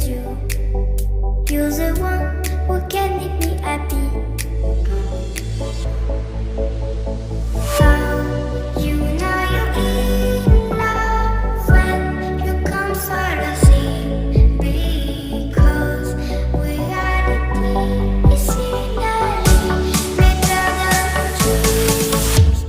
is you. You're the one who can make me happy. How you know you're in love when you come for the sea. Because reality is finally better than dreams.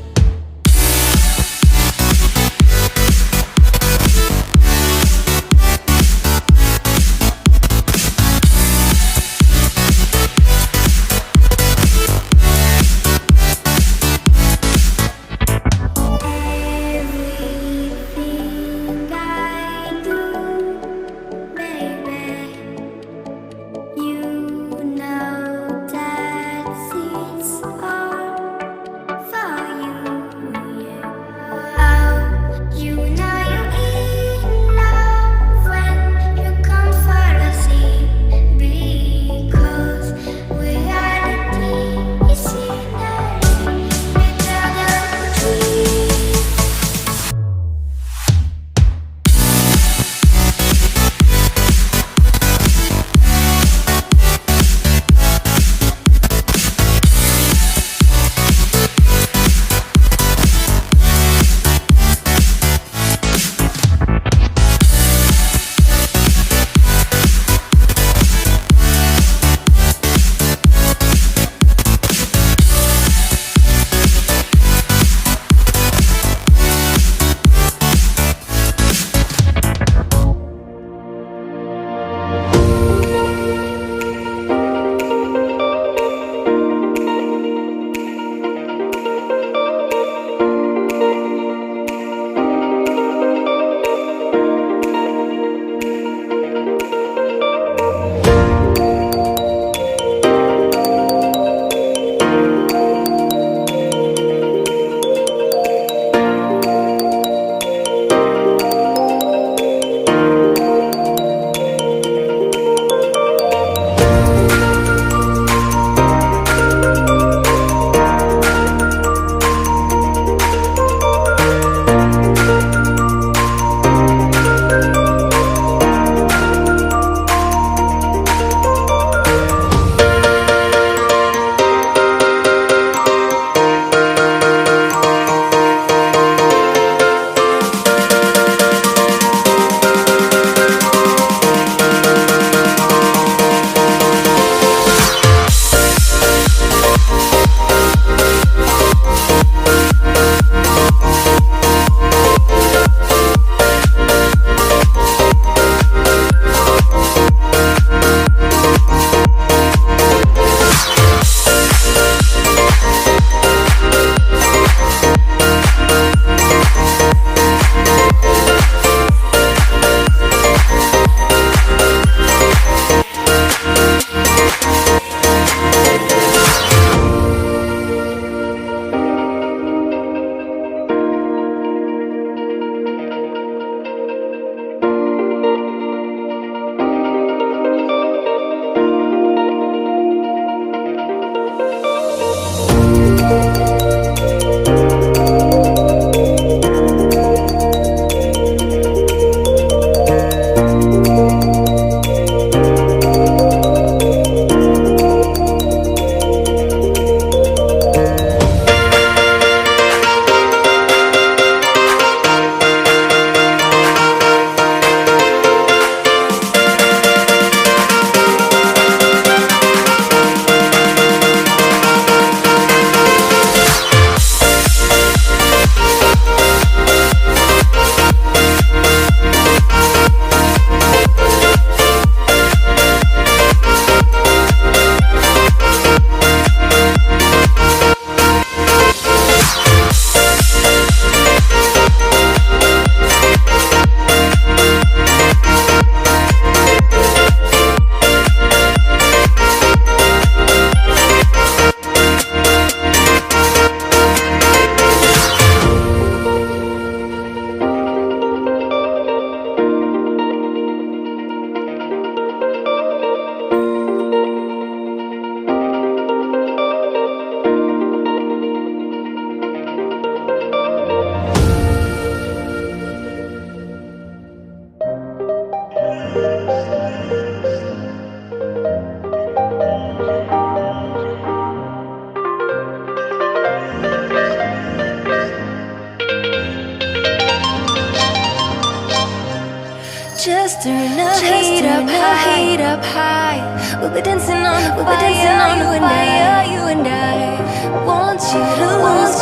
Just turn the heat up high. We'll be dancing on the fire, you and I. Want you to lose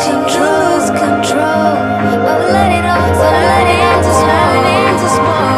control. But we let it all turn into smoke.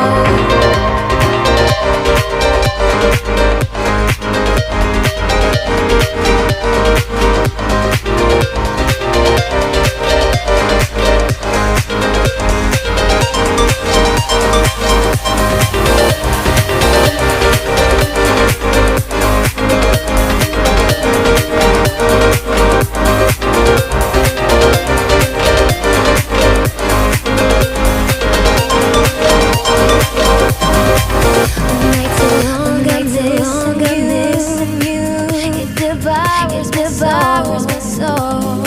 Devours my soul,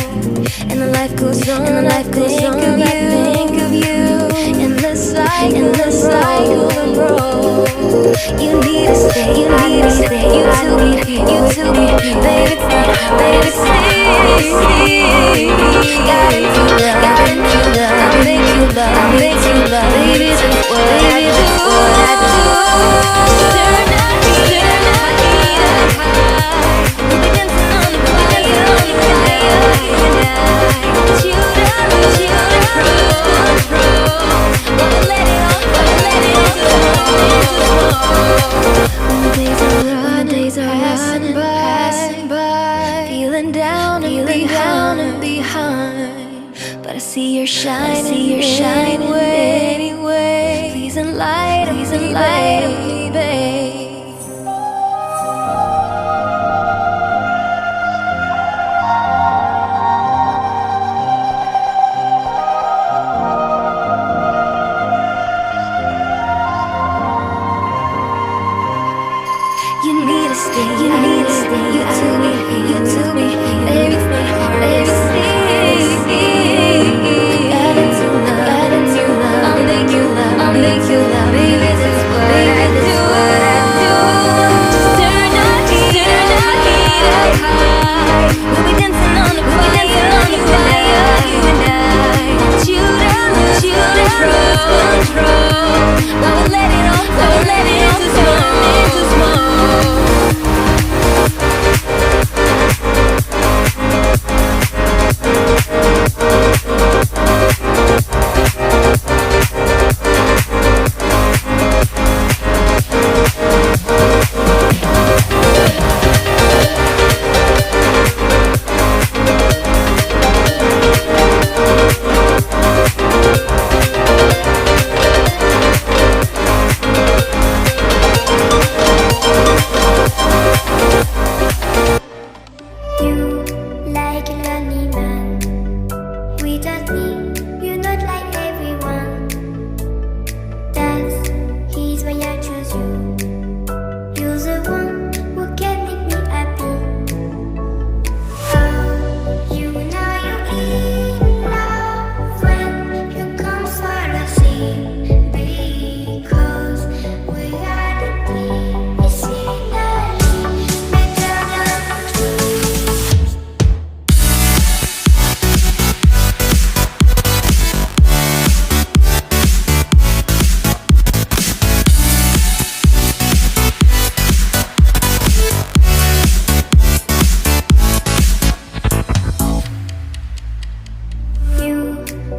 and the life goes on, and I think of you, and the cycle and roll. You need to stay, you too me, baby, see. Got into love, I'll make you love, baby, that's what I do. Turn the heat up high. We'll be dancing on the fire, you and I. Shoot control. But we'll let it all days are passing by, feeling down and behind. But I see you're shining anyway. Please enlighten me, babe. You need to stay, you to me, baby, see. Got into love, I'll make you love, baby, that's what I do. Just turn the heat up high. We'll be dancing on the fire, you and I. Shoot control. While we let it all into smoke.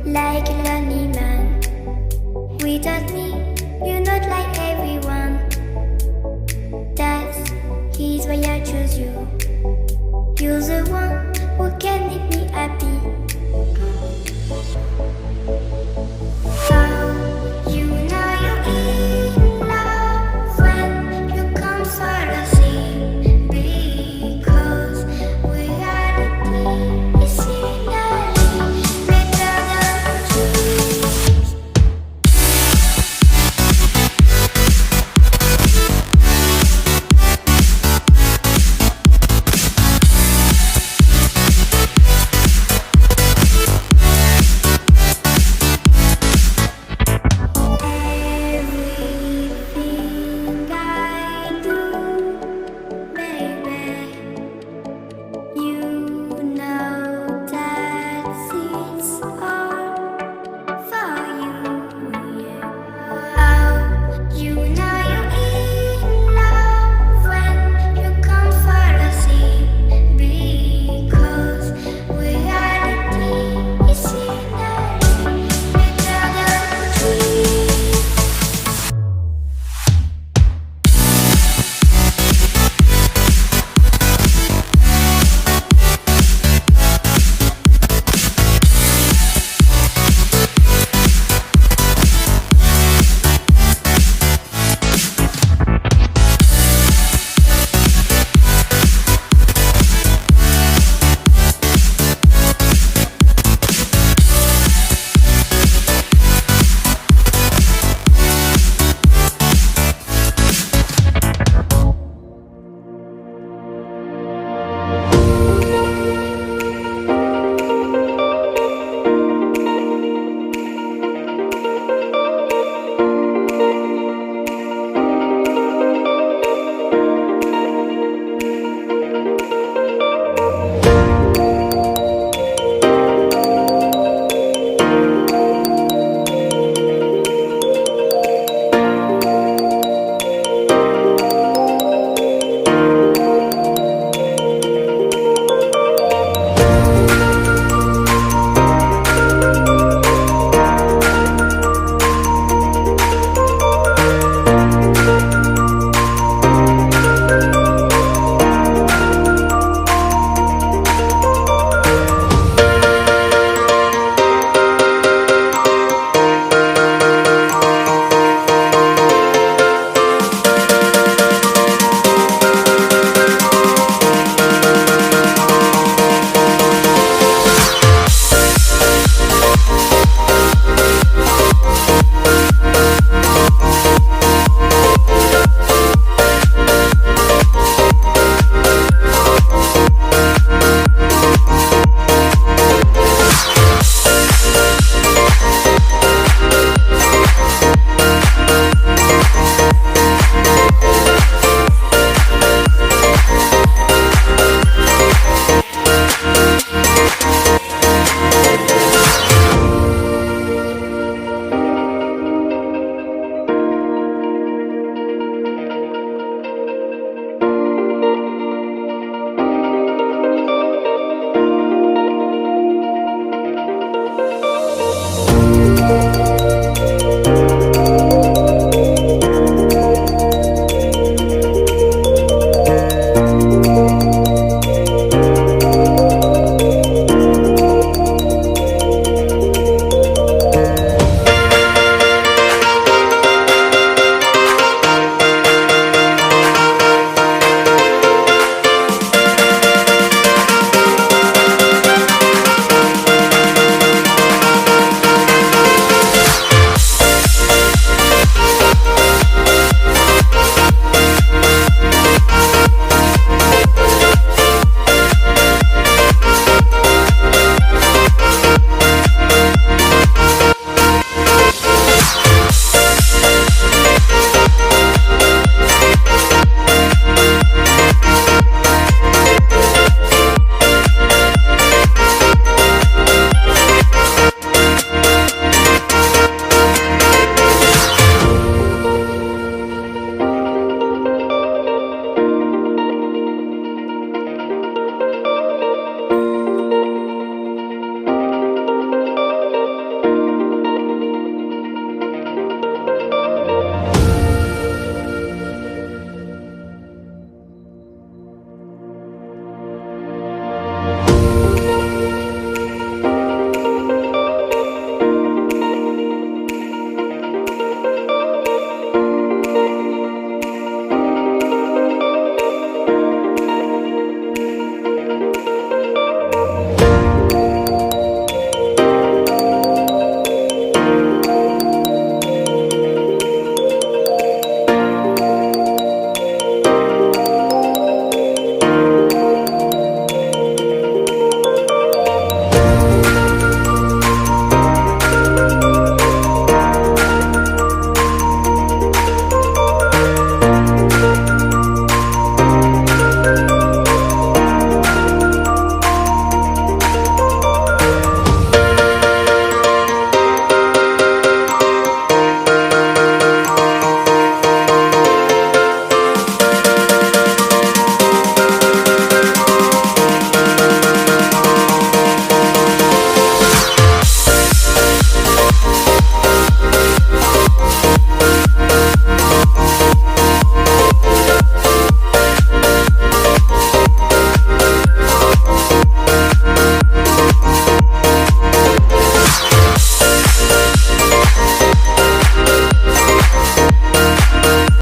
Like a lonely man without